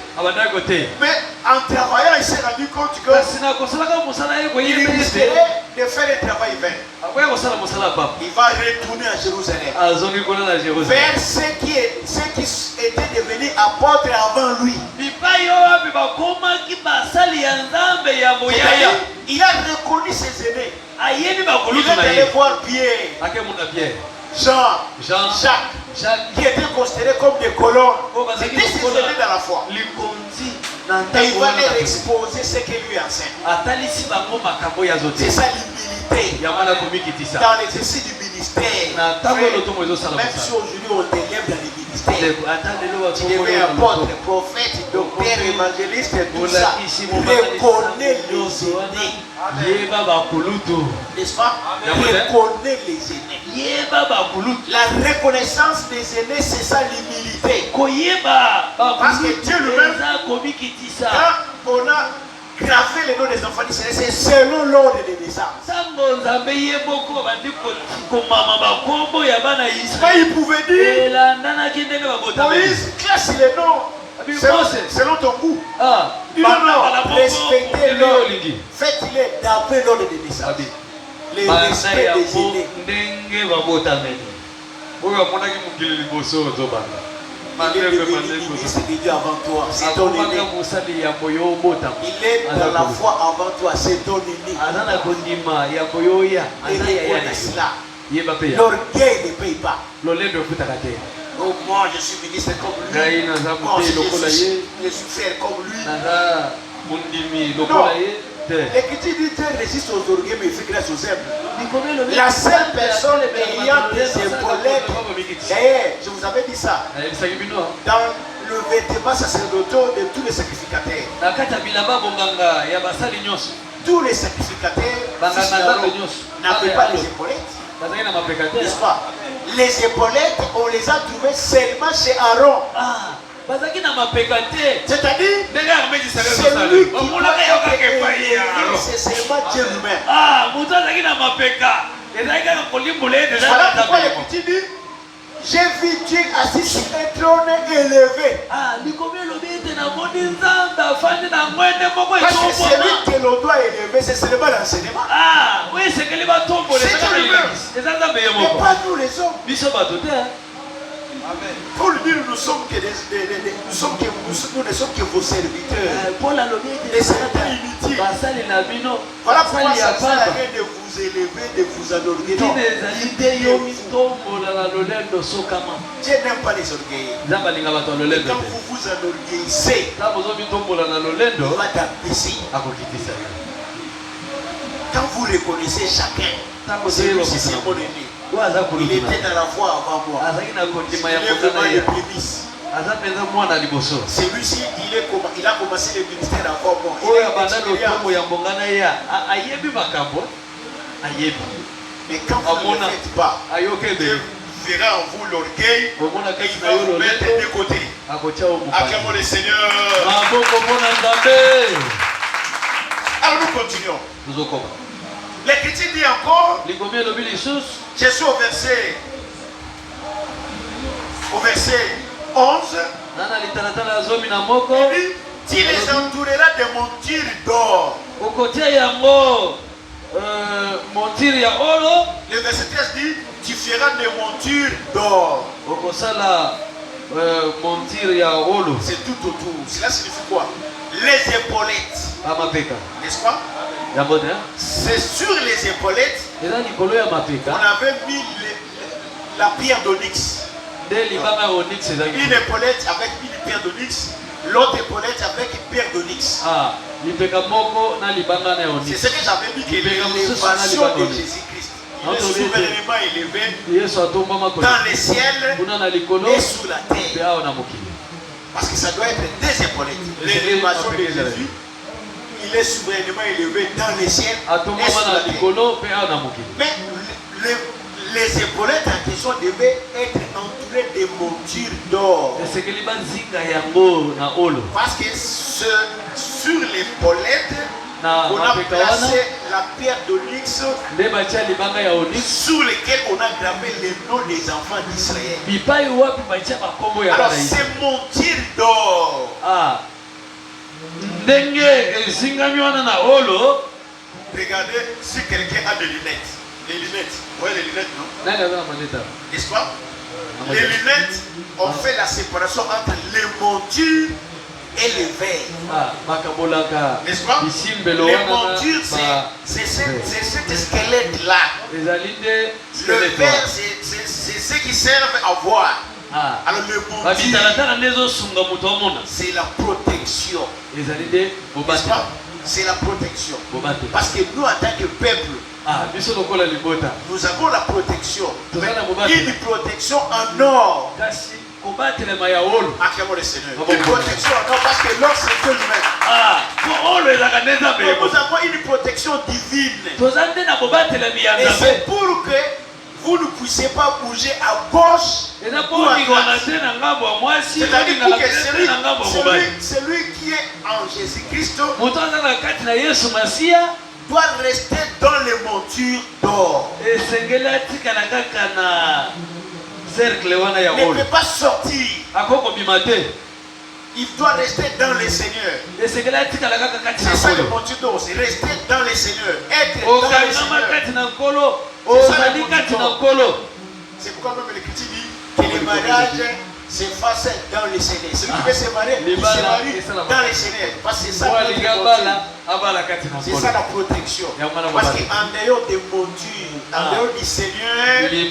Mais en travaillant, il s'est rendu compte qu'il risquait de faire un travail vain. Il va retourner à Jérusalem vers ceux qui étaient devenus apôtres avant lui. Il a reconnu ses aînés. Il est allé voir Pierre, Jean, Jacques, qui étaient considérés comme des colons. C'était ses aînés dans la foi. Et il va leur exposer ce qu'il lui enseigne. C'est ça l'humilité dans l'exercice du ministère. Même si aujourd'hui on t'élève dans les ministères, tu deviens apôtre, prophète, docteur, évangéliste, tout ça. Reconnais les aînés. N'est-ce pas? Reconnais les aînés. La reconnaissance des aînés, c'est ça l'humilité. Parce que Dieu lui-même, quand on a gravé les noms des enfants d'Israël, c'est selon l'ordre de naissance. Il pouvait dire Moïse, classe les noms selon ton goût. Non, respectez l'ordre. Faites-les d'après l'ordre de naissance. Les respects des aînés. Il est devenu ministre de Dieu avant toi. C'est ton aîné. Il est dans la foi avant toi. C'est ton aîné. Et reconnais cela. L'orgueil ne paye pas. Oh, moi je suis ministre comme lui. Moi je suis frère comme lui. Non. L'Écriture dit Dieu résiste aux orgueils mais il fait grâce aux humbles. La seule personne ayant des épaulettes, je vous avais dit ça, dans le vêtement sacerdotal de tous les sacrificateurs. Tous les sacrificateurs n'avaient pas les épaulettes. N'est-ce pas? Les épaulettes, on les a trouvées seulement chez Aaron. C'est-à-dire, celui qui c'est seulement Dieu lui-même. Voilà pourquoi l'Écriture dit, j'ai vu Dieu assis sur un trône élevé. Parce que celui que l'on doit élever, c'est seulement l'enseignement. C'est Dieu lui-même. Mais pas nous les hommes. Pour lui dire, nous ne sommes que vos serviteurs. Et c'est inutile. Voilà pourquoi ça ne sert à rien de vous élever, de vous adorer. Non. Dieu n'aime pas les orgueils. Quand vous vous anorgueillissez, il va t'abaisser. Quand vous reconnaissez chacun, c'est mon aîné. Il était dans la foi avant moi. Il est vraiment les prémices. Celui-ci, il a commencé le ministère avant moi. Mais quand vous ne le faites pas, Dieu verra en vous l'orgueil et il va vous mettre de côté. Acclamons le Seigneur. Alors nous continuons. L'Écriture dit encore, je suis au verset 11, il dit, tu les entoureras de montures d'or. Le verset 13 dit, tu feras des montures d'or. C'est tout autour. Cela signifie quoi? Les épaulettes. N'est-ce pas? C'est sur les épaulettes on avait mis la pierre d'onyx. Une épaulette avec une pierre d'onyx, l'autre épaulette avec une pierre d'onyx. C'est ce que j'avais dit, que l'élévation de Jésus-Christ, il est souverainement élevé dans les ciels et sous la terre. Parce que ça doit être des épaulettes. L'élévation de Jésus, il est souverainement élevé dans les ciels et sur la terre. Mais les épaulettes en question devaient être entourées de montures d'or. Parce que sur l'épaulette, on a placé la pierre d'onyx sur lesquelles on a gravé les noms des enfants d'Israël. Alors ces montures d'or. Regardez si quelqu'un a des lunettes. Les lunettes, vous voyez les lunettes, non? N'est-ce pas? Les lunettes ont fait la séparation entre les montures et les verres. N'est-ce pas? Les montures, c'est cet squelette-là. Le verre, c'est ce qui servent à voir. Alors le montures, c'est la protection. N'est-ce pas? C'est la protection. Parce que nous, en tant que peuple, nous avons la protection. Une protection en or. Acclamons le Seigneur. Une protection en or parce que l'or c'est Dieu lui-même. Nous avons une protection divine. Et c'est pour que vous ne puissiez pas bouger à gauche ou à droite. C'est-à-dire que celui qui est en Jésus-Christ doit rester dans les montures d'or. Il ne peut pas sortir. Il doit rester dans les seigneurs. C'est ça le montures d'or, c'est rester dans les seigneurs. Être dans les seigneurs. C'est pourquoi même l'Écriture dit que les mariages s'efface dans les Seigneur. Celui qui veut se marier, il se marie dans les Seigneur. Parce que c'est ça c'est ça la protection. Parce qu'en dehors des montures, en dehors du Seigneur, il n'y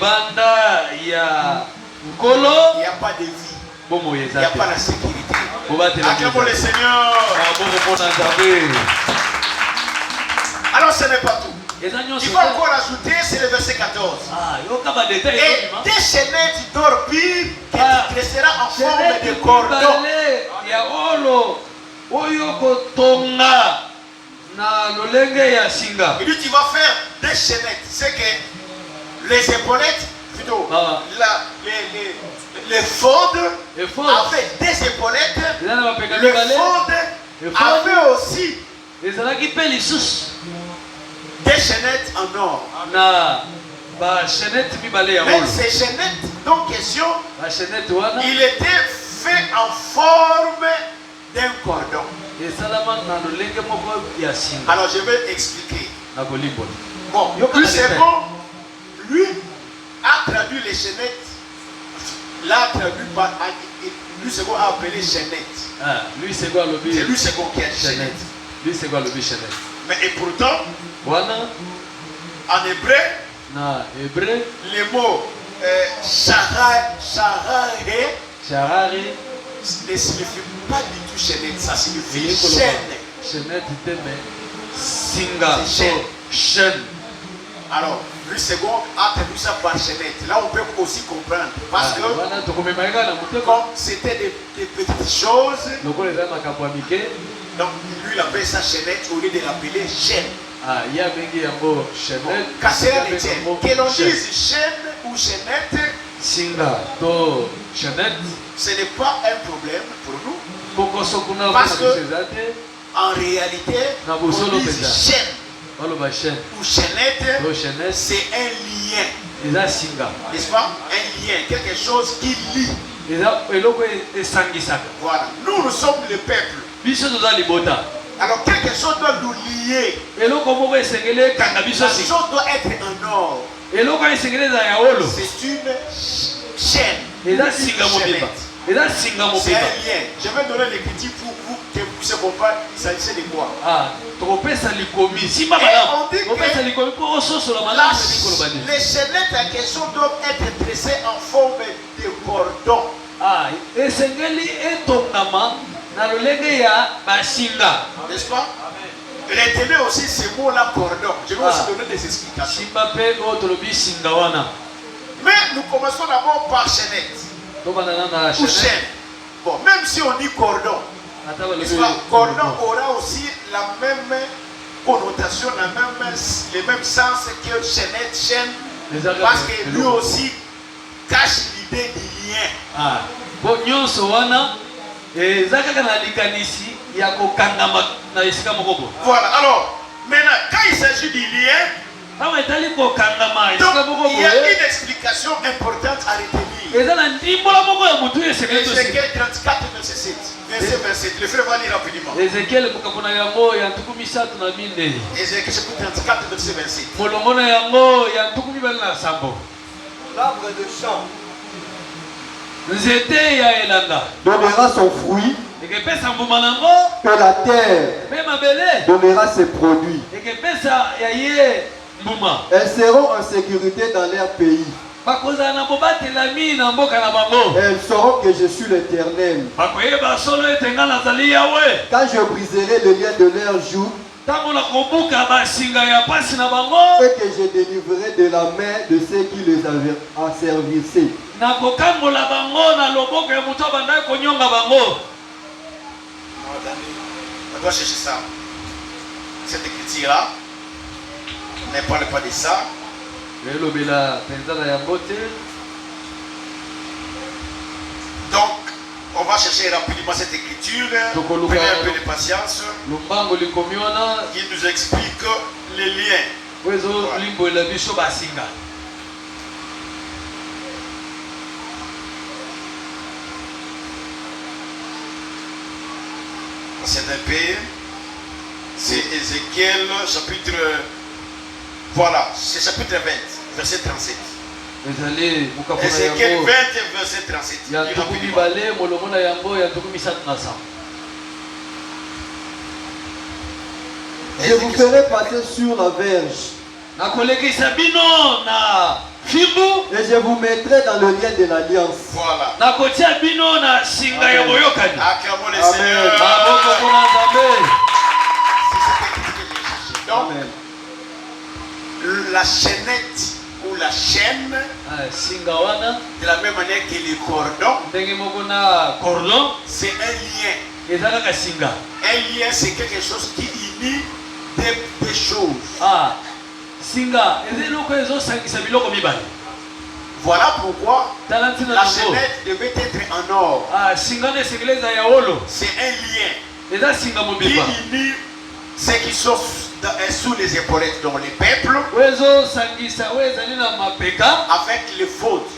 a pas de vie. Il n'y a pas la sécurité. Acclamons le Seigneur. Alors ce n'est pas tout. Il va encore ajouter, c'est le verset 14. Et des chaînettes d'or pur qui dressera en forme de cordon. Il dit tu vas faire des chaînettes. C'est que les épaulettes, plutôt, les faudes avaient des épaulettes. Le faude avait aussi des chaînettes en or. Même ces chaînettes dont question, il était fait en forme d'un cordon. Alors je vais expliquer. Bon, lui c'est bon. Lui a traduit les chaînettes. L'a traduit par. Lui c'est bon a appelé chaînette. C'est lui c'est bon qui a chaînette. Mais et pourtant, en hébreu, le mot charare ne signifie pas du tout chaînette, ça signifie chaîne. Alors, lui second a traduit ça par chaînette. Là, on peut aussi comprendre. Parce que, comme c'était des petites choses, donc lui il appelle ça chaînette au lieu de l'appeler chaîne. Casser les tiennes. Que l'on dise chaîne ou chaînette, ce n'est pas un problème pour nous. Parce que, en réalité, on dit chaîne ou chaînette, c'est un lien. N'est-ce pas? Un lien, quelque chose qui lie. Voilà. Nous sommes le peuple. Alors quelque chose doit nous lier. La chose doit être en or. C'est une chaîne. C'est un lien. Je vais donner les critiques pour vous que vous puissiez comprendre il s'agissait de quoi. Les chaînettes en question doivent être dressées en forme de cordon. N'est-ce pas? Retenez aussi ce mot-là cordon. Je vais aussi donner des explications. Mais nous commençons d'abord par chaînette. Ou chaîne. Bon, même si on dit cordon, n'est-ce pas? Cordon aura aussi la même connotation, le même sens que chaînette, chaîne. Parce que lui aussi cache l'idée du lien. Voilà, alors, maintenant, quand il s'agit du lien, donc, il y a une explication importante à retenir. Ézéchiel 34, verset 7. Verset 27. Le frère va lire rapidement. Ézéchiel chapitre 34, verset 27. L'arbre de champ donnera son fruit, que la terre donnera ses produits. Elles seront en sécurité dans leur pays. Elles sauront que je suis l'Éternel. Quand je briserai le lien de leur joug et que je délivrerai de la main de ceux qui les asservissaient. On doit chercher ça. Cette écriture-là ne parle pas de ça. Donc, on va chercher rapidement cette écriture. Prenez un peu de patience. Il nous explique les liens. Voilà. C'est un pays. C'est Ézéchiel chapitre. Voilà, c'est chapitre 20, verset 37. Ézéchiel 20, verset 37. Je vous ferai passer sur la verge. Et je vous mettrai dans le lien de l'alliance. Voilà. Acclamons le Seigneur. Donc, la chaînette ou la chaîne, de la même manière que les cordons, c'est un lien. Un lien, c'est quelque chose qui unit des choses. Voilà pourquoi la chaînette devait être en or. C'est un lien qui unit ceux qui sont sous les épaulettes, dont les peuples, avec les fautes.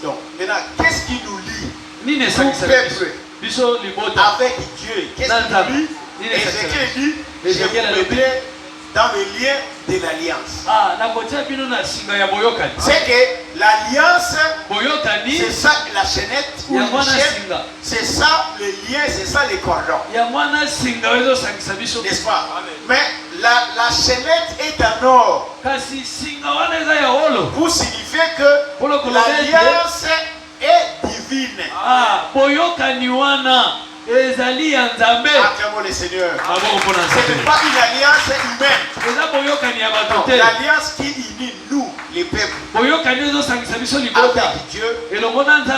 Donc, maintenant, qu'est-ce qui nous lie? Tout peuple avec Dieu. Qu'est-ce qui nous lie? Ézéchiel dit, je vous mettrai dans le lien de l'alliance. C'est que l'alliance, c'est ça la chaînette ou une chaîne, c'est ça le lien, c'est ça les cordons. N'est-ce pas? Mais la chaînette est en or pour signifier que l'alliance est divine. Acclamons le Seigneur. Ce n'est pas une alliance humaine. L'alliance qui unit nous, les peuples, avec Dieu,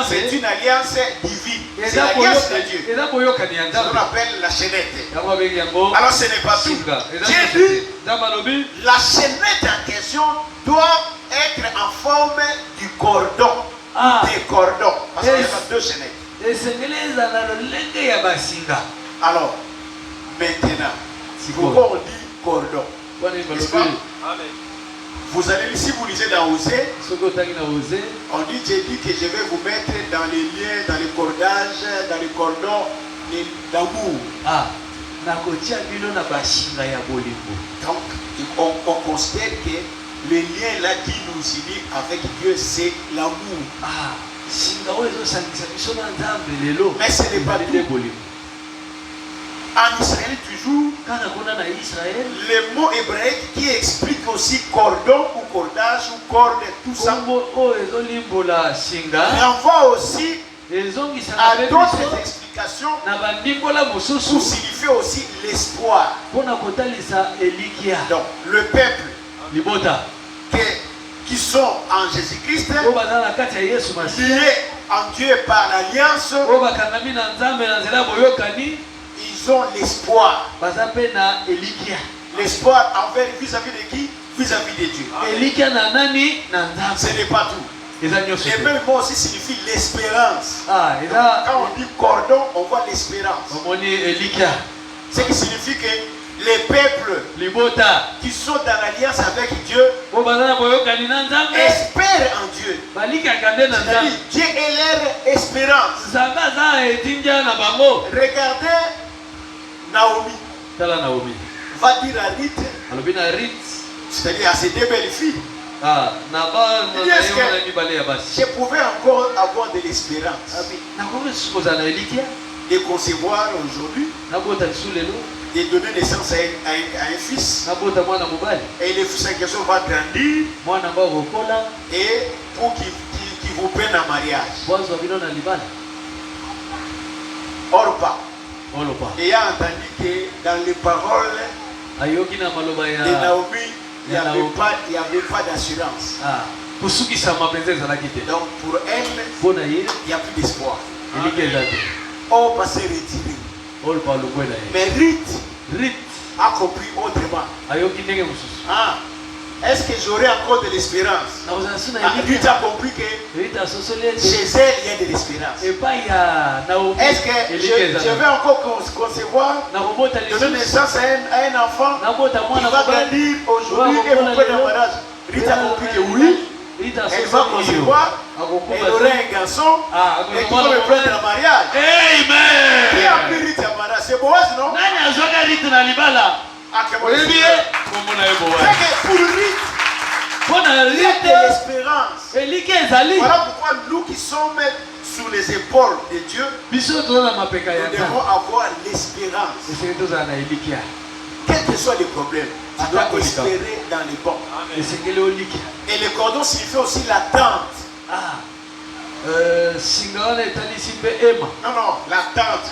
c'est une alliance divine. C'est l'alliance de Dieu. C'est ce qu'on appelle la chaînette. Alors ce n'est pas tout. J'ai dit, la chaînette en question doit être en forme du cordon. Des cordons. Parce qu'il y a deux chaînettes. Alors, maintenant, pourquoi on dit cordon? N'est-ce pas? Vous allez, si vous lisez dans Osée, on dit, j'ai dit que je vais vous mettre dans les liens, dans les cordages, dans les cordons d'amour. Donc, on considère que le lien là qui nous unit avec Dieu, c'est l'amour. Mais ce n'est pas tout. En Israël toujours, le mot hébraïque qui explique aussi cordon ou cordage ou corde, tout ça, renvoie aussi à d'autres explications pour signifier aussi l'espoir. Donc le peuple qui sont en Jésus-Christ, liés en Dieu par l'alliance, ils ont l'espoir. L'espoir envers vis-à-vis de qui? Vis-à-vis de Dieu. Ce n'est pas tout. Et même mot aussi signifie l'espérance. Quand on dit cordon, on voit l'espérance. Ce qui signifie que les peuples qui sont dans l'alliance avec Dieu espèrent en Dieu. C'est-à-dire, Dieu est leur espérance. Regardez Naomi. Va dire à Ruth, c'est-à-dire à ces deux belles filles, je pouvais encore avoir de l'espérance de concevoir aujourd'hui, de donner naissance à un fils, et le fils en question va grandir, et pour qu'il vous prenne en mariage. Orpa, ayant entendu que dans les paroles de Naomi, il n'y avait pas d'assurance. Donc pour elle, il n'y a plus d'espoir. On va se retirer. Mais Ruth a compris autrement. Est-ce que j'aurai encore de l'espérance? Ruth a compris que chez elle, il y a de l'espérance. Est-ce que je vais encore concevoir, donner naissance à un enfant qui va grandir aujourd'hui et vous prendre un mariage? Ruth a compris que oui, elle va concevoir, elle aura un garçon et qui va me prendre un mariage. Amen. Qui a pris Ruth en mariage? C'est Boaz, non? C'est que pour Ruth, Il y a de l'espérance. Voilà pourquoi nous qui sommes sur les épaules de Dieu, nous devons avoir l'espérance. Quel que soit le problème, tu dois espérer dans les bons. Et le cordon signifie aussi l'attente. Non, l'attente.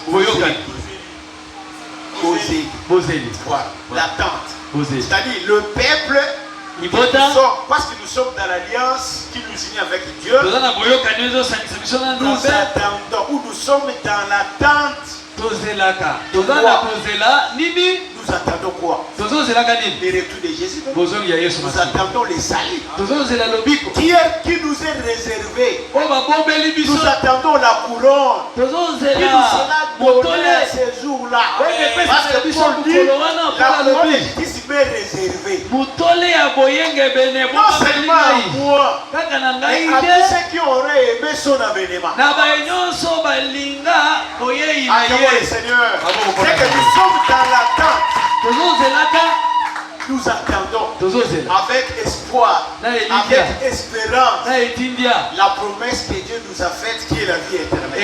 Voilà, l'attente. C'est-à-dire le peuple, parce que nous sommes dans l'alliance qui nous unit avec Dieu, nous attendons, ou nous sommes dans l'attente. Nous attendons quoi? Le retour de Jésus. Nous attendons les saluts qui nous est réservé. Nous attendons la couronne qui nous sera donnée à ce jour-là. Parce que pour lui, la couronne de justice m'est réservée. Non seulement à moi, mais à tous ceux qui auraient aimé son avènement. Le Seigneur, c'est que nous sommes dans l'attente. Nous attendons avec espoir, avec espérance la promesse que Dieu nous a faite qui est la vie éternelle.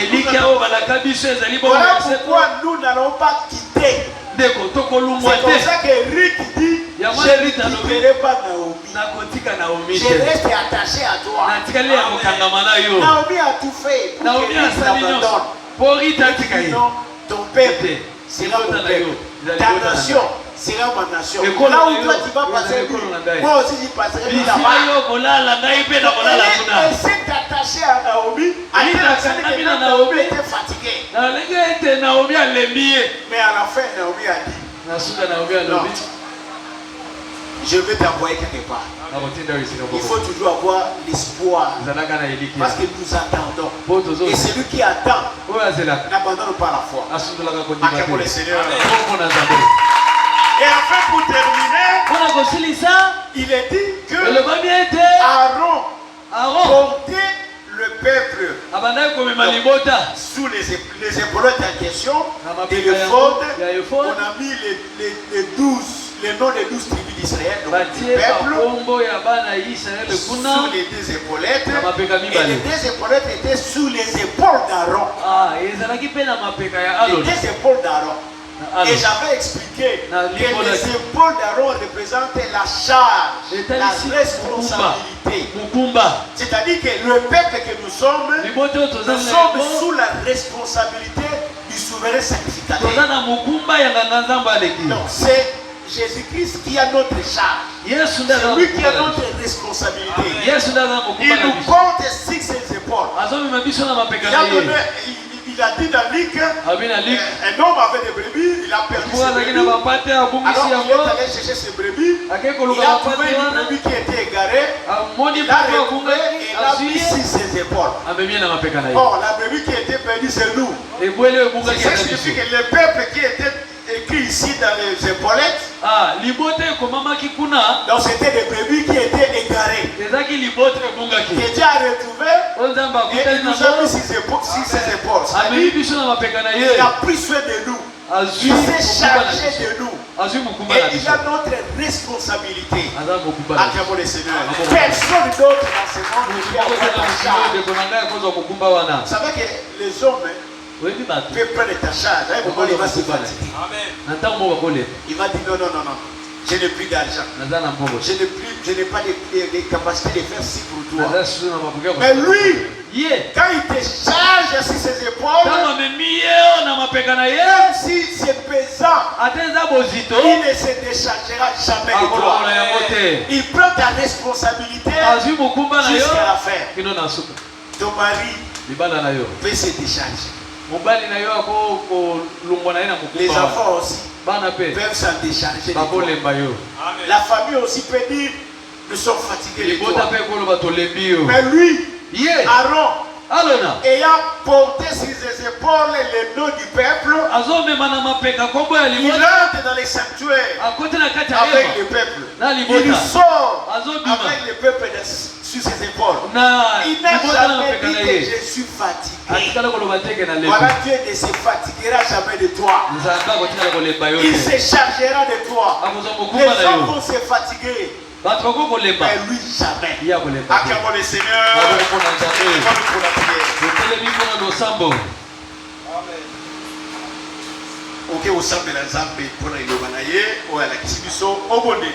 Voilà pourquoi nous n'allons pas quitter. C'est pour ça que Ruth dit, je ne quitterai pas Naomi. Je reste attaché à toi. Naomi a tout fait pour que Ruth s'abandonne. Non, ton peuple sera mon peuple. Ta nation sera ma nation. Là où toi tu vas passer, moi aussi j'y passerai là-bas. Elle s'est attachée à Naomi. Naomi était fatiguée. Mais à la fin, Naomi a dit, non, je vais t'envoyer quelque part. Il faut toujours avoir l'espoir. Parce que nous attendons. Et celui qui attend n'abandonne pas la foi. Acclamons le Seigneur. Et enfin, pour terminer, il est dit que Aaron portait le peuple sous les épaulettes en question. Et le fond, on a mis les noms des 12 tribus d'Israël, donc le peuple, sous les deux épaulettes. Et les deux épaulettes étaient sous les épaules d'Aaron. Les deux épaules d'Aaron. Et j'avais expliqué que les épaules d'Aaron représentaient la charge, la responsabilité. C'est-à-dire que le peuple que nous sommes sous la responsabilité du souverain sacrificateur. Donc c'est Jésus-Christ qui a notre charge. C'est lui qui a notre responsabilité. Il nous porte sur ses épaules. Il a dit dans Luc, un homme avait des brebis, il a perdu ses brebis. Alors il est allé chercher ses brebis, il a trouvé une brebis qui était égarée, il l'a retrouvée et l'a mis sur ses épaules. Or, la brebis qui était perdue, c'est nous. C'est ce qui signifie que le peuple qui était écrit ici dans les épaulettes, donc c'était des brebis qui étaient égarées. Que Dieu a retrouvé et il nous a mis sur ses épaules. Il a pris soin de nous. Il s'est chargé de nous. Et il a notre responsabilité. Acclamons le Seigneur. Personne d'autre dans ce monde qui a notre charge. Vous savez que les hommes peut prendre ta charge. À un moment, il va se fatiguer. Il va dire non, je n'ai plus d'argent. Je n'ai pas de capacité de faire ci pour toi. Mais lui, quand il te charge sur ses épaules, même si c'est pesant, il ne se déchargera jamais de toi. Il prend ta responsabilité jusqu'à la fin. Ton mari peut se décharger. Les enfants aussi peuvent s'en décharger de toi. La famille aussi peut dire nous sommes fatigués de toi. Mais lui, Aaron, ayant porté sur ses épaules les noms du peuple, il entre dans les sanctuaires avec le peuple. Il sort avec le peuple sur ses épaules. Il n'a jamais dit que je suis fatigué. Voilà, Dieu ne se fatiguera jamais de toi. Il se chargera de toi. Les gens vont se fatiguer. Mais lui jamais. Acclamons le Seigneur. Pour la prière. Ok, au sein de la Zambie, pour la Ilobanaye, ou à la Kibiso, au Bondeli.